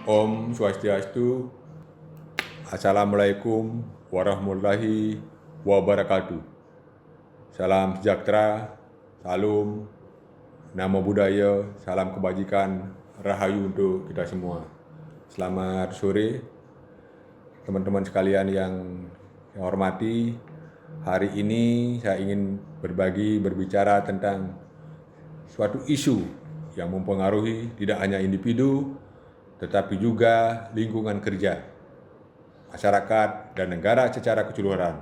Om Swastiastu. Assalamualaikum warahmatullahi wabarakatuh. Salam sejahtera, salam namo buddhaya, salam kebajikan, rahayu untuk kita semua. Selamat sore teman-teman sekalian yang saya hormati. Hari ini saya ingin berbicara tentang suatu isu yang mempengaruhi tidak hanya individu, tetapi juga lingkungan kerja, masyarakat, dan negara secara keseluruhan,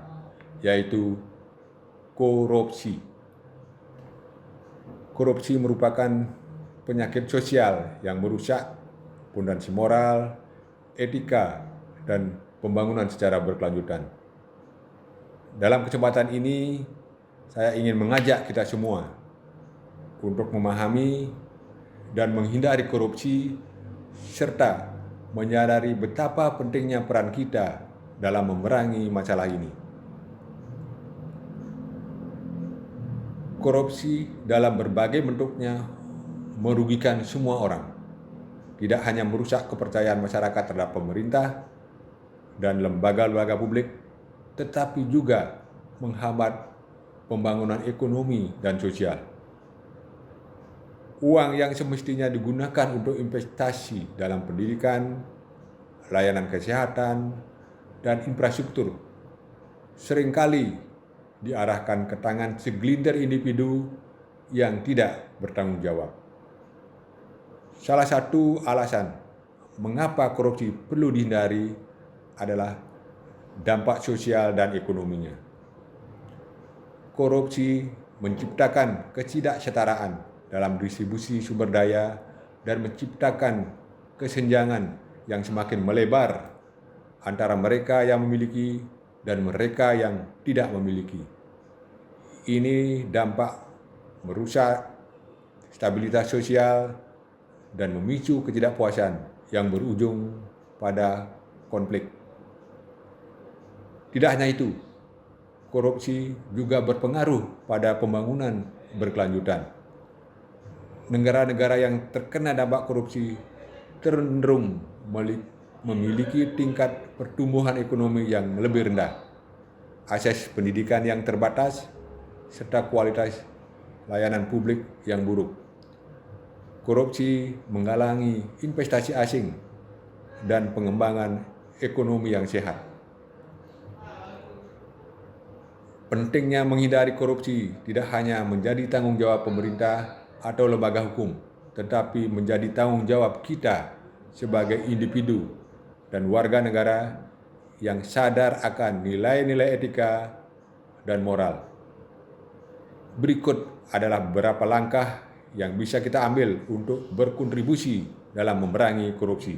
yaitu korupsi. Korupsi merupakan penyakit sosial yang merusak fondasi moral, etika, dan pembangunan secara berkelanjutan. Dalam kesempatan ini, saya ingin mengajak kita semua untuk memahami dan menghindari korupsi, serta menyadari betapa pentingnya peran kita dalam memerangi masalah ini. Korupsi dalam berbagai bentuknya merugikan semua orang, tidak hanya merusak kepercayaan masyarakat terhadap pemerintah dan lembaga-lembaga publik, tetapi juga menghambat pembangunan ekonomi dan sosial. Uang yang semestinya digunakan untuk investasi dalam pendidikan, layanan kesehatan, dan infrastruktur seringkali diarahkan ke tangan segelintir individu yang tidak bertanggung jawab. Salah satu alasan mengapa korupsi perlu dihindari adalah dampak sosial dan ekonominya. Korupsi menciptakan ketidaksetaraan dalam distribusi sumber daya dan menciptakan kesenjangan yang semakin melebar antara mereka yang memiliki dan mereka yang tidak memiliki. Ini dampak merusak stabilitas sosial dan memicu ketidakpuasan yang berujung pada konflik. Tidak hanya itu, korupsi juga berpengaruh pada pembangunan berkelanjutan. Negara-negara yang terkena dampak korupsi cenderung memiliki tingkat pertumbuhan ekonomi yang lebih rendah, akses pendidikan yang terbatas, serta kualitas layanan publik yang buruk. Korupsi menghalangi investasi asing dan pengembangan ekonomi yang sehat. Pentingnya menghindari korupsi tidak hanya menjadi tanggung jawab pemerintah atau lembaga hukum, tetapi menjadi tanggung jawab kita sebagai individu dan warga negara yang sadar akan nilai-nilai etika dan moral. Berikut adalah beberapa langkah yang bisa kita ambil untuk berkontribusi dalam memerangi korupsi.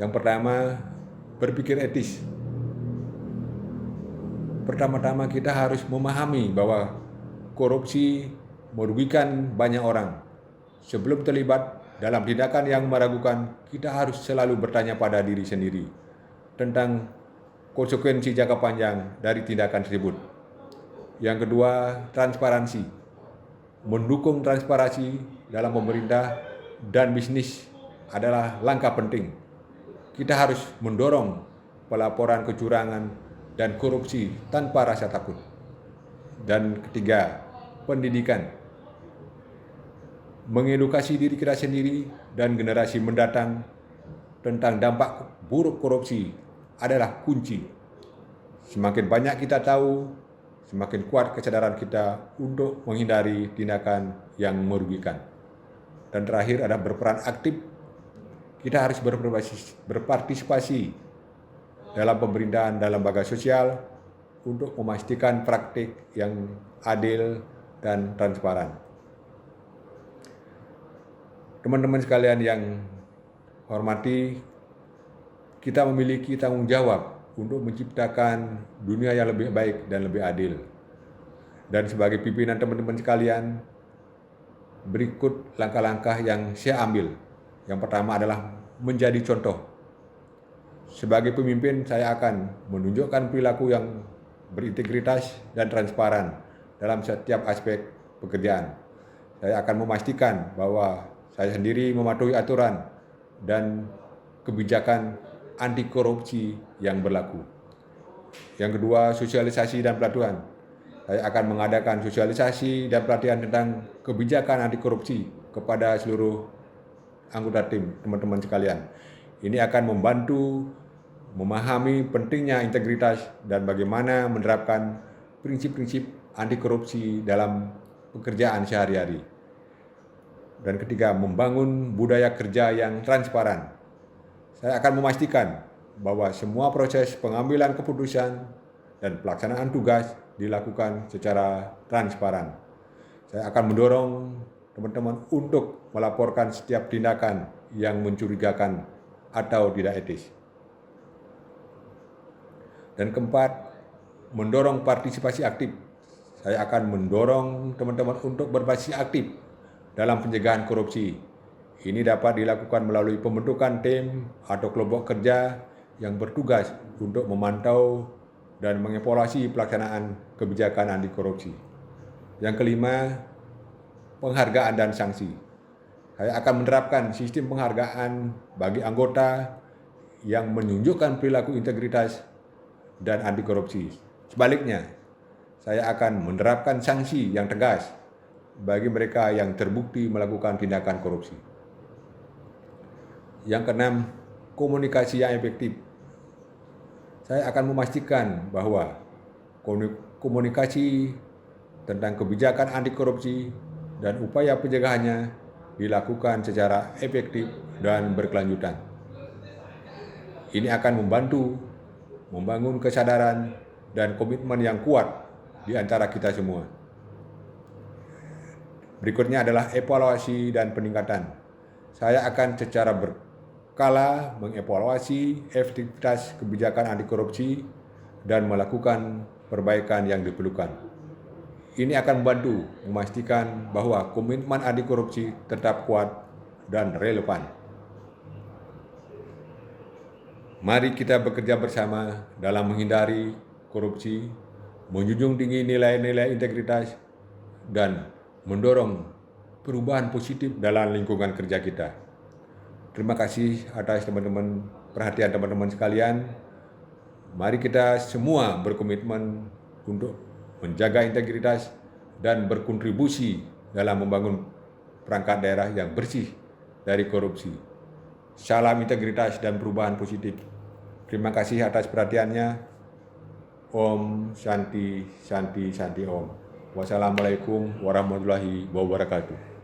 Yang pertama, berpikir etis. Pertama-tama kita harus memahami bahwa korupsi merugikan banyak orang. Sebelum terlibat dalam tindakan yang meragukan, kita harus selalu bertanya pada diri sendiri tentang konsekuensi jangka panjang dari tindakan tersebut. Yang kedua, transparansi. Mendukung transparansi dalam pemerintah dan bisnis adalah langkah penting. Kita harus mendorong pelaporan kecurangan dan korupsi tanpa rasa takut. Dan ketiga, pendidikan. Mengedukasi diri kita sendiri dan generasi mendatang tentang dampak buruk korupsi adalah kunci. Semakin banyak kita tahu, semakin kuat kesadaran kita untuk menghindari tindakan yang merugikan. Dan terakhir adalah berperan aktif. Kita harus berpartisipasi dalam pemerintahan dan lembaga sosial untuk memastikan praktik yang adil dan transparan. Teman-teman sekalian yang hormati, kita memiliki tanggung jawab untuk menciptakan dunia yang lebih baik dan lebih adil. Dan sebagai pimpinan teman-teman sekalian, berikut langkah-langkah yang saya ambil. Yang pertama adalah menjadi contoh. Sebagai pemimpin, saya akan menunjukkan perilaku yang berintegritas dan transparan dalam setiap aspek pekerjaan. Saya akan memastikan bahwa saya sendiri mematuhi aturan dan kebijakan anti korupsi yang berlaku. Yang kedua, sosialisasi dan pelatihan. Saya akan mengadakan sosialisasi dan pelatihan tentang kebijakan anti korupsi kepada seluruh anggota tim, teman-teman sekalian. Ini akan membantu memahami pentingnya integritas dan bagaimana menerapkan prinsip-prinsip anti korupsi dalam pekerjaan sehari-hari. Dan ketiga, membangun budaya kerja yang transparan. Saya akan memastikan bahwa semua proses pengambilan keputusan dan pelaksanaan tugas dilakukan secara transparan. Saya akan mendorong teman-teman untuk melaporkan setiap tindakan yang mencurigakan atau tidak etis. Dan keempat, mendorong partisipasi aktif. Saya akan mendorong teman-teman untuk berpartisipasi aktif dalam pencegahan korupsi. Ini dapat dilakukan melalui pembentukan tim atau kelompok kerja yang bertugas untuk memantau dan mengevaluasi pelaksanaan kebijakan anti korupsi. Yang kelima, penghargaan dan sanksi. Saya akan menerapkan sistem penghargaan bagi anggota yang menunjukkan perilaku integritas dan anti korupsi. Sebaliknya, saya akan menerapkan sanksi yang tegas bagi mereka yang terbukti melakukan tindakan korupsi. Yang keenam, komunikasi yang efektif. Saya akan memastikan bahwa komunikasi tentang kebijakan anti korupsi dan upaya pencegahannya dilakukan secara efektif dan berkelanjutan. Ini akan membantu membangun kesadaran dan komitmen yang kuat di antara kita semua. Berikutnya adalah evaluasi dan peningkatan. Saya akan secara berkala mengevaluasi efektivitas kebijakan anti korupsi dan melakukan perbaikan yang diperlukan. Ini akan membantu memastikan bahwa komitmen anti korupsi tetap kuat dan relevan. Mari kita bekerja bersama dalam menghindari korupsi, menjunjung tinggi nilai-nilai integritas, dan mendorong perubahan positif dalam lingkungan kerja kita. Terima kasih atas perhatian teman-teman sekalian. Mari kita semua berkomitmen untuk menjaga integritas dan berkontribusi dalam membangun perangkat daerah yang bersih dari korupsi. Salam integritas dan perubahan positif. Terima kasih atas perhatiannya. Om Shanti Shanti Shanti Om. Wassalamualaikum warahmatullahi wabarakatuh.